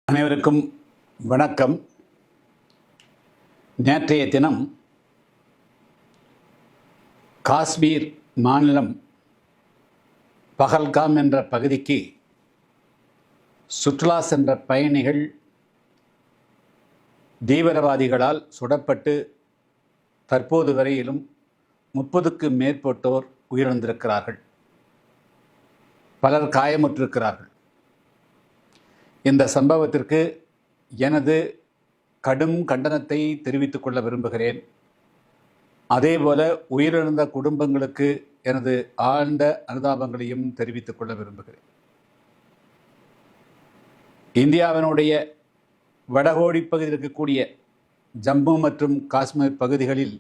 அனைவருக்கும் வணக்கம். நேற்றைய தினம் காஷ்மீர் மாநிலம் பஹல்காம் என்ற பகுதிக்கு சுற்றுலா சென்ற பயணிகள் தீவிரவாதிகளால் சுடப்பட்டு தற்போது வரையிலும் 30க்கும் மேற்பட்டோர் உயிரிழந்திருக்கிறார்கள். பலர் காயமுற்றிருக்கிறார்கள். இந்த சம்பவத்திற்கு எனது கடும் கண்டனத்தை தெரிவித்துக் கொள்ள விரும்புகிறேன். அதேபோல உயிரிழந்த குடும்பங்களுக்கு எனது ஆழ்ந்த அனுதாபங்களையும் தெரிவித்துக் கொள்ள விரும்புகிறேன். இந்தியாவினுடைய வடகோடி பகுதியில் இருக்கக்கூடிய ஜம்மு மற்றும் காஷ்மீர் பகுதிகளில்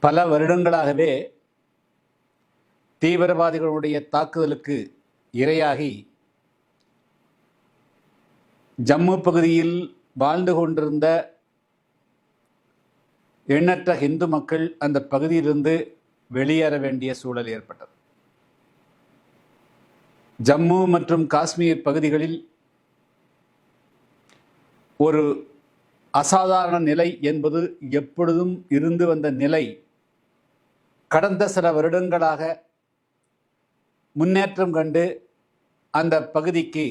பல வருடங்களாகவே தீவிரவாதிகளுடைய தாக்குதலுக்கு இரையாகி ஜம்மு பகுதியில் வாழ்ந்து கொண்டிருந்த எண்ணற்ற இந்து மக்கள் அந்த பகுதியிலிருந்து வெளியேற வேண்டிய சூழல் ஏற்பட்டது. ஜம்மு மற்றும் காஷ்மீர் பகுதிகளில் ஒரு அசாதாரண நிலை என்பது எப்பொழுதும் இருந்து வந்த நிலை கடந்த சில வருடங்களாக முன்னேற்றம் கண்டு அந்த பகுதிக்கு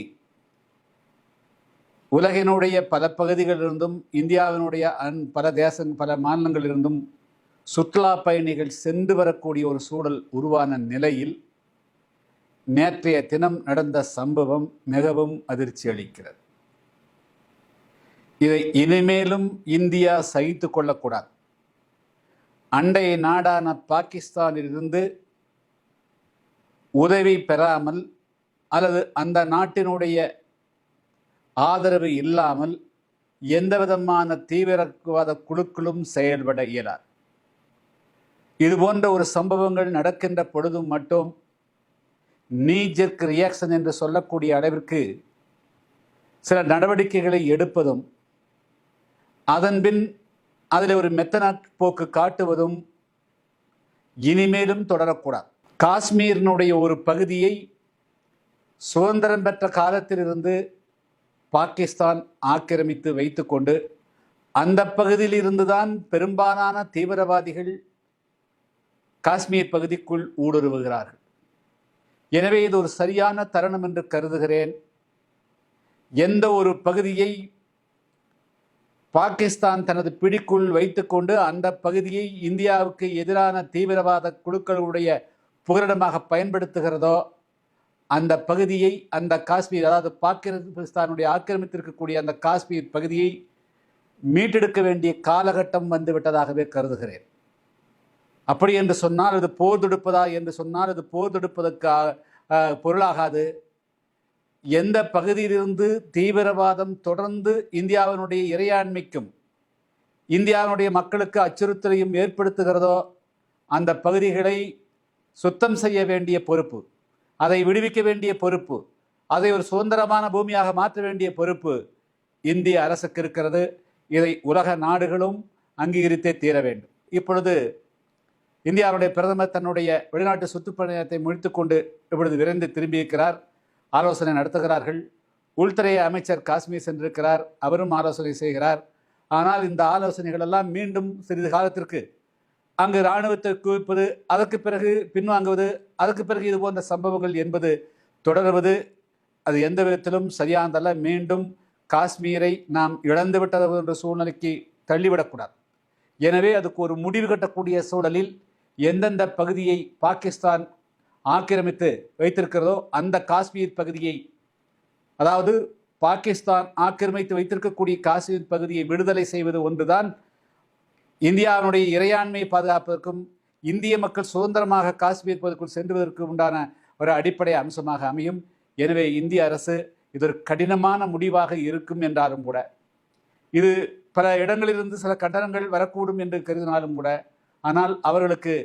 உலகினுடைய பல பகுதிகளிலிருந்தும் இந்தியாவினுடைய பல மாநிலங்களிலிருந்தும் சுற்றுலா பயணிகள் சென்று வரக்கூடிய ஒரு சூழல் உருவான நிலையில் நேற்றைய தினம் நடந்த சம்பவம் மிகவும் அதிர்ச்சி அளிக்கிறது. இதை இனிமேலும் இந்தியா சகித்து கொள்ளக்கூடாது. அண்டைய நாடான பாகிஸ்தானிலிருந்து உதவி பெறாமல் அல்லது அந்த நாட்டினுடைய ஆதரவு இல்லாமல் எந்த விதமான தீவிரவாத குழுக்களும் செயல்பட இயலாது. இது போன்ற ஒரு சம்பவங்கள் நடக்கின்ற பொழுதும் மட்டும் நீ-ஜெர்க் ரியாக்ஷன் என்று சொல்லக்கூடிய அளவிற்கு சில நடவடிக்கைகளை எடுப்பதும் அதன்பின் அதில் ஒரு மெத்தன போக்கு காட்டுவதும் இனிமேலும் தொடரக்கூடாது. காஷ்மீரினுடைய ஒரு பகுதியை சுதந்திரம் பெற்ற காலத்திலிருந்து பாகிஸ்தான் ஆக்கிரமித்து வைத்துக்கொண்டு அந்த பகுதியில் இருந்துதான் பெரும்பாலான தீவிரவாதிகள் காஷ்மீர் பகுதிக்குள் ஊடுருவுகிறார்கள். எனவே இது ஒரு சரியான தருணம் என்று கருதுகிறேன். எந்த ஒரு பகுதியை பாகிஸ்தான் தனது பிடிக்குள் வைத்துக்கொண்டு அந்த பகுதியை இந்தியாவுக்கு எதிரான தீவிரவாத குழுக்களுடைய புகலிடமாக பயன்படுத்துகிறதோ அந்த பகுதியை, அந்த காஷ்மீர், அதாவது பாகிஸ்தானுடைய ஆக்கிரமித்திருக்கக்கூடிய அந்த காஷ்மீர் பகுதியை மீட்டெடுக்க வேண்டிய காலகட்டம் வந்துவிட்டதாகவே கருதுகிறேன். அப்படி என்று சொன்னால் அது போர் தொடுப்பதா என்று சொன்னால் அது போர் தொடுப்பதற்கு பொருளாகாது. எந்த பகுதியிலிருந்து தீவிரவாதம் தொடர்ந்து இந்தியாவினுடைய இறையாண்மைக்கும் இந்தியாவினுடைய மக்களுக்கு அச்சுறுத்தலையும் ஏற்படுத்துகிறதோ அந்த பகுதிகளை சுத்தம் செய்ய வேண்டிய பொறுப்பு, அதை விடுவிக்க வேண்டிய பொறுப்பு, அதை ஒரு சுதந்திரமான பூமியாக மாற்ற வேண்டிய பொறுப்பு இந்திய அரசுக்கு இருக்கிறது. இதை உலக நாடுகளும் அங்கீகரித்தே தீர வேண்டும். இப்பொழுது இந்தியாவுடைய பிரதமர் தன்னுடைய வெளிநாட்டு சுற்றுப்பயணத்தை முடித்துக்கொண்டு இப்பொழுது விரைந்து திரும்பியிருக்கிறார். ஆலோசனை நடத்துகிறார்கள். உள்துறை அமைச்சர் காஷ்மீர் சென்றிருக்கிறார். அவரும் ஆலோசனை செய்கிறார். ஆனால் இந்த ஆலோசனைகள் எல்லாம் மீண்டும் சிறிது காலத்திற்கு அங்கு இராணுவத்தை குவிப்பது, அதற்கு பிறகு பின்வாங்குவது, அதற்கு பிறகு இது போன்ற சம்பவங்கள் என்பது தொடர்வது அது எந்த விதத்திலும் சரியானதல்ல. மீண்டும் காஷ்மீரை நாம் இழந்துவிட்டது என்ற சூழ்நிலைக்கு தள்ளிவிடக்கூடாது. எனவே அதுக்கு ஒரு முடிவு கட்டக்கூடிய சூழலில் எந்தெந்த பகுதியை பாகிஸ்தான் ஆக்கிரமித்து வைத்திருக்கிறதோ அந்த காஷ்மீர் பகுதியை, அதாவது பாகிஸ்தான் ஆக்கிரமித்து வைத்திருக்கக்கூடிய காஷ்மீர் பகுதியை விடுதலை செய்வது ஒன்றுதான் இந்தியாவினுடைய இறையாண்மையை பாதுகாப்பதற்கும் இந்திய மக்கள் சுதந்திரமாக காஷ்மீர் பகுதிக்குள் சென்றுவதற்கு உண்டான ஒரு அடிப்படை அம்சமாக அமையும். எனவே இந்திய அரசு இது ஒரு கடினமான முடிவாக இருக்கும் என்றாலும் கூட, இது பல இடங்களிலிருந்து சில கண்டனங்கள் வரக்கூடும் என்று கருதினாலும் கூட, ஆனால் அவர்களுக்கு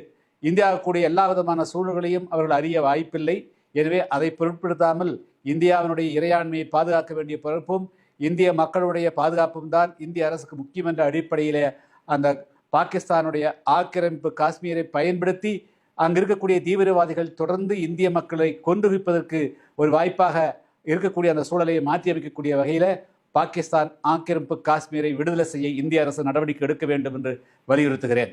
இந்தியாவுக்குடைய எல்லா விதமான சூழல்களையும் அவர்கள் அறிய வாய்ப்பில்லை. எனவே அதை பொருட்படுத்தாமல் இந்தியாவினுடைய இறையாண்மையை பாதுகாக்க வேண்டிய பொறுப்பும் இந்திய மக்களுடைய பாதுகாப்பும் தான் இந்திய அரசுக்கு முக்கியம் என்ற அடிப்படையிலே அந்த பாகிஸ்தானுடைய ஆக்கிரமிப்பு காஷ்மீரை பயன்படுத்தி அங்கு இருக்கக்கூடிய தீவிரவாதிகள் தொடர்ந்து இந்திய மக்களை கொன்றுவிப்பதற்கு ஒரு வாய்ப்பாக இருக்கக்கூடிய அந்த சூழலை மாற்றி அமைக்கக்கூடிய வகையில் பாகிஸ்தான் ஆக்கிரமிப்பு காஷ்மீரை விடுதலை செய்ய இந்திய அரசு நடவடிக்கை எடுக்க வேண்டும் என்று வலியுறுத்துகிறேன்.